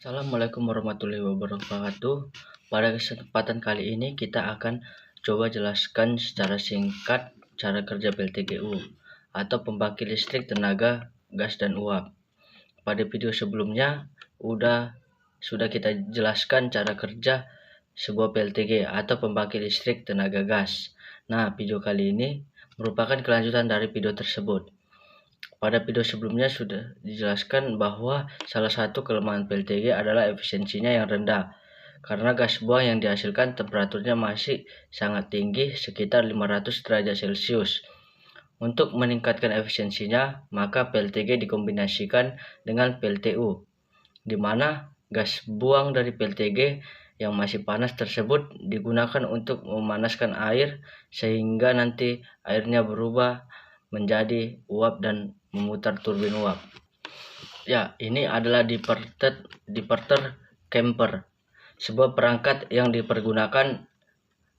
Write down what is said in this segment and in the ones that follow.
Assalamualaikum warahmatullahi wabarakatuh. Pada kesempatan kali ini kita akan coba jelaskan secara singkat cara kerja PLTGU atau pembangkit listrik tenaga gas dan uap. Pada video sebelumnya sudah kita jelaskan cara kerja sebuah PLTG atau pembangkit listrik tenaga gas. Nah, video kali ini merupakan kelanjutan dari video tersebut. Pada video sebelumnya sudah dijelaskan bahwa salah satu kelemahan PLTG adalah efisiensinya yang rendah karena gas buang yang dihasilkan temperaturnya masih sangat tinggi, sekitar 500 derajat Celcius. Untuk meningkatkan efisiensinya, maka PLTG dikombinasikan dengan PLTU, di mana gas buang dari PLTG yang masih panas tersebut digunakan untuk memanaskan air sehingga nanti airnya berubah menjadi uap dan memutar turbin uap. Ya, ini adalah diverter camper, sebuah perangkat yang dipergunakan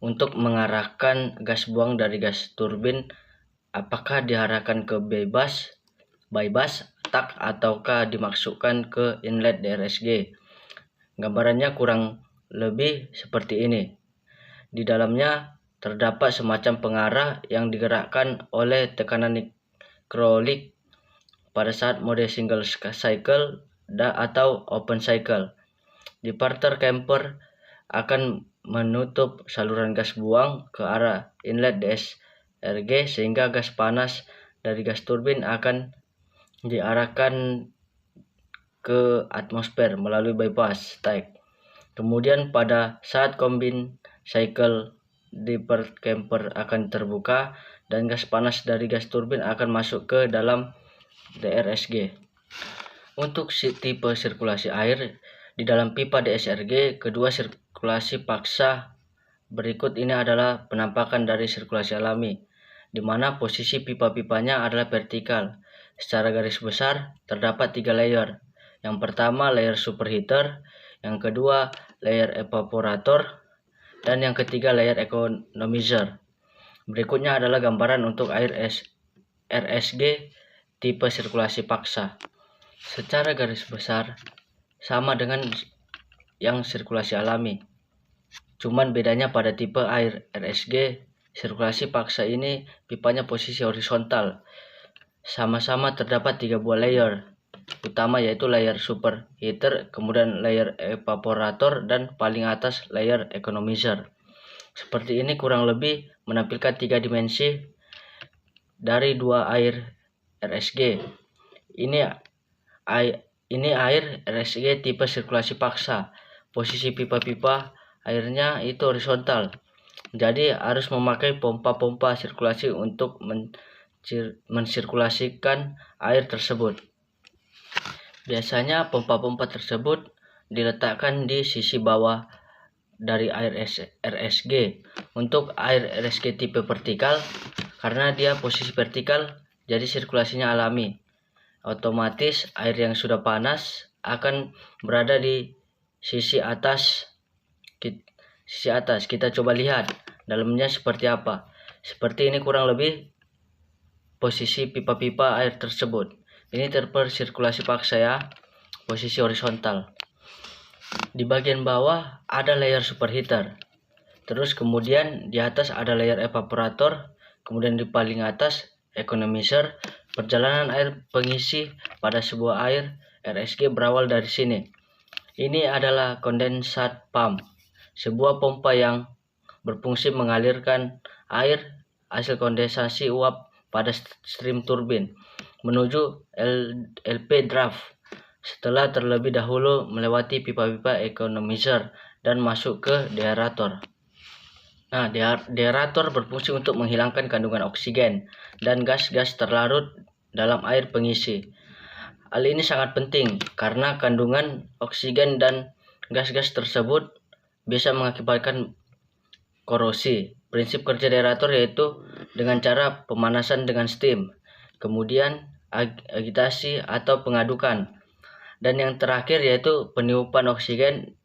untuk mengarahkan gas buang dari gas turbin apakah diarahkan ke bypass, tak ataukah dimasukkan ke inlet DRSG. Gambarannya kurang lebih seperti ini. Di dalamnya terdapat semacam pengarah yang digerakkan oleh tekanan hidrolik pada saat mode single cycle atau open cycle. Diverter camper akan menutup saluran gas buang ke arah inlet DSRG sehingga gas panas dari gas turbin akan diarahkan ke atmosfer melalui bypass tak. Kemudian pada saat combine cycle, diverter camper akan terbuka dan gas panas dari gas turbin akan masuk ke dalam DRSG. Untuk tipe sirkulasi air di dalam pipa DSRG, kedua sirkulasi paksa berikut ini adalah penampakan dari sirkulasi alami, di mana posisi pipa-pipanya adalah vertikal. Secara garis besar terdapat 3 layer. Yang pertama layer superheater, yang kedua layer evaporator, dan yang ketiga layer economizer. Berikutnya adalah gambaran untuk air RSG tipe sirkulasi paksa. Secara garis besar sama dengan yang sirkulasi alami. Cuman bedanya pada tipe air RSG sirkulasi paksa ini pipanya posisi horizontal. Sama-sama terdapat 3 buah layer utama, yaitu layer superheater, kemudian layer evaporator, dan paling atas layer economizer. Seperti ini kurang lebih menampilkan 3 dimensi dari dua air RSG. Ini air RSG tipe sirkulasi paksa. Posisi pipa-pipa airnya itu horizontal. Jadi harus memakai pompa-pompa sirkulasi untuk mensirkulasikan air tersebut. Biasanya pompa-pompa tersebut diletakkan di sisi bawah dari air RSG. Untuk air RSG tipe vertikal, karena dia posisi vertikal, jadi sirkulasinya alami. Otomatis air yang sudah panas akan berada di sisi atas. Kita coba lihat dalamnya seperti apa. Seperti ini kurang lebih posisi pipa-pipa air tersebut. Ini tipe sirkulasi paksa ya, posisi horizontal. Di bagian bawah ada layer superheater. Terus kemudian di atas ada layer evaporator, kemudian di paling atas economizer. Perjalanan air pengisi pada sebuah air RSG berawal dari sini. Ini adalah kondensat pump, sebuah pompa yang berfungsi mengalirkan air hasil kondensasi uap pada stream turbin menuju LP draft setelah terlebih dahulu melewati pipa-pipa economizer dan masuk ke deaerator. Nah, deaerator berfungsi untuk menghilangkan kandungan oksigen dan gas-gas terlarut dalam air pengisi. Hal ini sangat penting karena kandungan oksigen dan gas-gas tersebut bisa mengakibatkan korosi. Prinsip kerja deaerator yaitu dengan cara pemanasan dengan steam, kemudian agitasi atau pengadukan, dan yang terakhir yaitu peniupan oksigen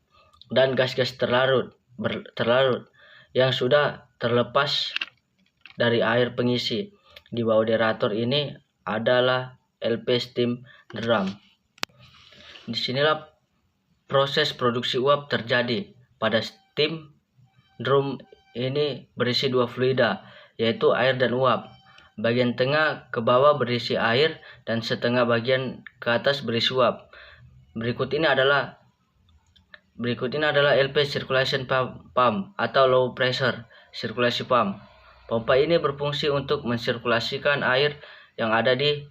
dan gas-gas terlarut yang sudah terlepas dari air pengisi. Di bawah deaerator ini adalah LP steam drum. Disinilah proses produksi uap terjadi pada steam drum. Ini berisi dua fluida, yaitu air dan uap. Bagian tengah ke bawah berisi air dan setengah bagian ke atas berisi uap. Berikut ini adalah LP circulation pump atau low pressure circulation pump. Pompa ini berfungsi untuk mensirkulasikan air yang ada di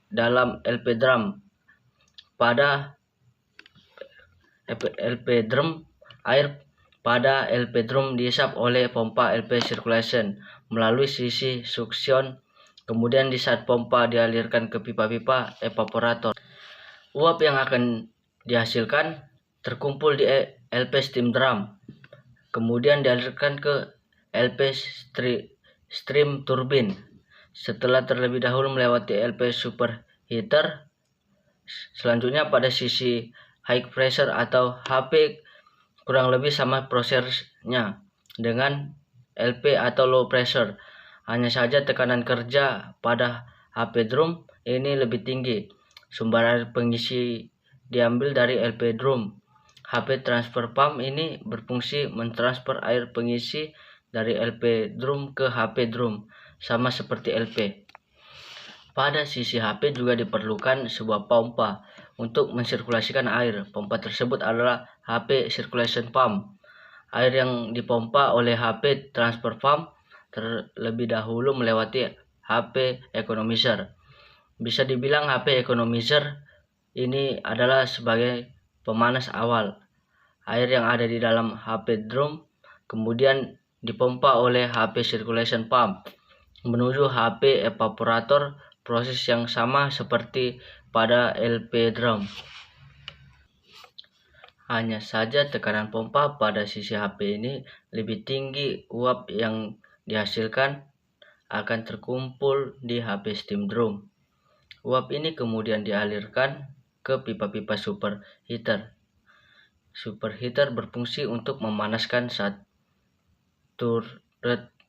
dalam LP drum. Pada LP drum, air pada LP drum dihisap oleh pompa LP circulation melalui sisi suction. Kemudian di saat pompa dialirkan ke pipa-pipa evaporator. Uap yang akan dihasilkan terkumpul di LP steam drum, kemudian dialirkan ke LP steam turbine. Setelah terlebih dahulu melewati LP superheater, selanjutnya pada sisi high pressure atau HP kurang lebih sama prosesnya dengan LP atau low pressure. Hanya saja tekanan kerja pada HP drum ini lebih tinggi. Sumber air pengisi diambil dari LP drum. HP transfer pump ini berfungsi mentransfer air pengisi dari LP drum ke HP drum, sama seperti LP. Pada sisi HP juga diperlukan sebuah pompa untuk mensirkulasikan air. Pompa tersebut adalah HP circulation pump. Air yang dipompa oleh HP transfer pump terlebih dahulu melewati HP economizer. Bisa dibilang HP economizer ini adalah sebagai pemanas awal. Air yang ada di dalam HP drum kemudian dipompa oleh HP circulation pump menuju HP evaporator, proses yang sama seperti pada LP drum. Hanya saja tekanan pompa pada sisi HP ini lebih tinggi. Uap yang dihasilkan akan terkumpul di HP steam drum. Uap ini kemudian dialirkan ke pipa-pipa superheater. Superheater berfungsi untuk memanaskan saturate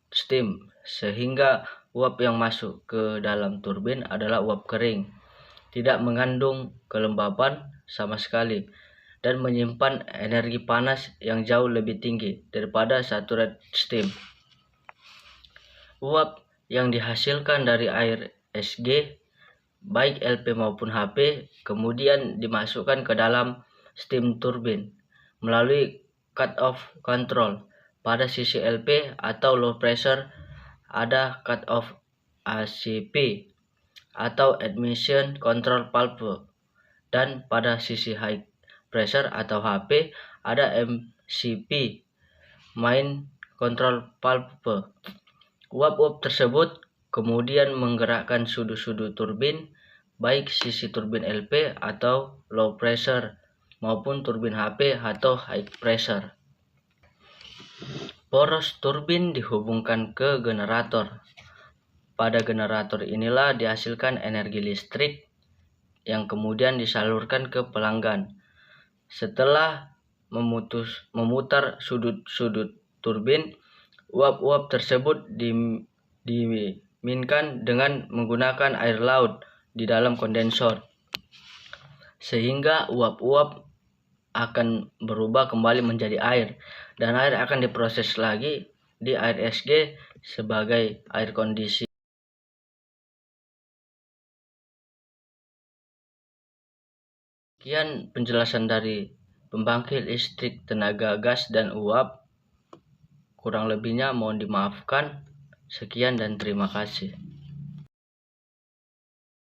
steam, sehingga uap yang masuk ke dalam turbin adalah uap kering, tidak mengandung kelembapan sama sekali, dan menyimpan energi panas yang jauh lebih tinggi daripada saturate steam. Uap yang dihasilkan dari air SG, baik LP maupun HP, kemudian dimasukkan ke dalam steam turbine melalui cut-off control. Pada sisi LP atau low pressure ada cut-off ACP atau admission control valve, dan pada sisi high pressure atau HP ada MCP, main control valve. Uap-uap tersebut kemudian menggerakkan sudut-sudut turbin, baik sisi turbin LP atau low pressure maupun turbin HP atau high pressure. Poros turbin dihubungkan ke generator. Pada generator inilah dihasilkan energi listrik yang kemudian disalurkan ke pelanggan. Setelah memutar sudut-sudut turbin, uap-uap tersebut didinginkan dengan menggunakan air laut di dalam kondensor, sehingga uap-uap akan berubah kembali menjadi air, dan air akan diproses lagi di air SG sebagai air kondisi. Sekian penjelasan dari pembangkit listrik tenaga gas dan uap. Kurang lebihnya mohon dimaafkan. Sekian dan terima kasih.